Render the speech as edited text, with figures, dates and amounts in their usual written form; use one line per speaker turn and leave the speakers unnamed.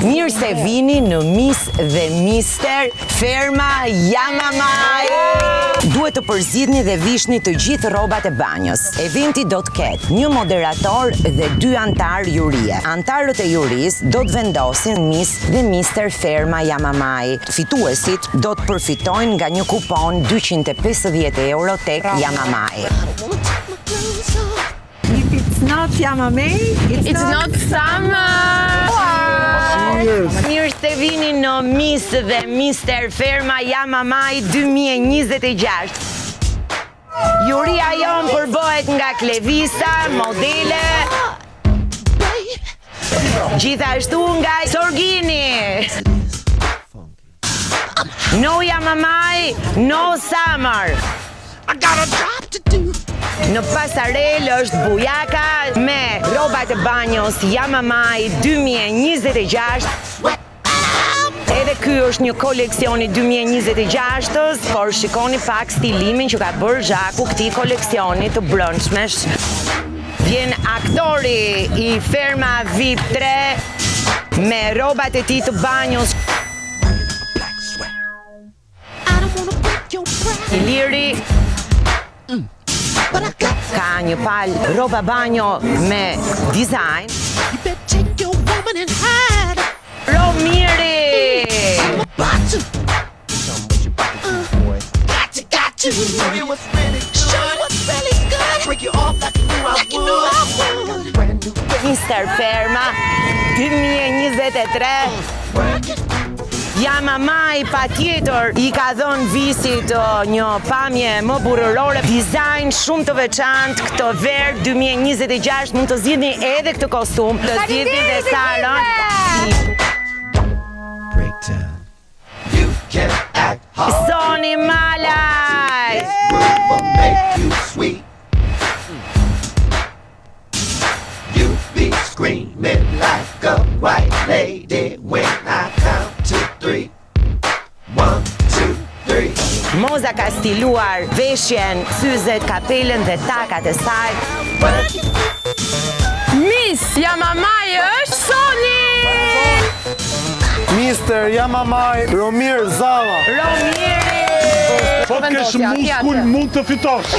Mirë se vini në Miss dhe Mister Ferma Yamamay. Duhet të përzidhni dhe vishni të gjithë rrobat e banjos. Eventi do të ketë një moderator dhe 2 antar jurie. Antarët e juris do të vendosin Miss dhe Mister Ferma Yamamay. Fituesit do të përfitojnë nga një kupon 250 euro tek Yamamay.
If it's not Yamamay,
It's not summer!
Mirë se vini në Miss dhe Mister Ferma Yamamay 2026. Juria jon përbohet nga Klevisa, modele, gjithashtu nga Sorgini. No Yamamay, no summer.
I got a job to do.
Në pasarel është bujaka me rrobat e banjos Yamamay 2026. Edhe ky është një koleksion i 2026-s, por shikoni pak stilimin që ka bërë Zhaku këtij koleksioni të brëndshmesh. Vjen aktori i Ferma VIP 3 me rrobat e tij të banjos. Iliri ka një pal rroba banjo me dizajn.
You better take your woman and hide.
Romiri!
Got to. Show you what's really good. Break you off like you knew I would.
Mister Ferma 2023. Yamamay patjetër i ka dhënë visit një pamje më burrërore, dizajn shumë të veçantë. Këtë verë 2026 mund të zgjidhni edhe këtë kostum, të zgjidhni dhe sarën.
Breakdown. You can act hard.
Soni Malaj!
Groove will make you sweet. You be screaming like a white lady when I count to 3. 1, 2, 3.
Moza ka stiluar veshjen, syzet, kapelen dhe takat e saj.
Miss Yamamay është Soni!
Mister Yamamay Romir Zalla.
Romiri!
Po kesh muskul mund të fitosh.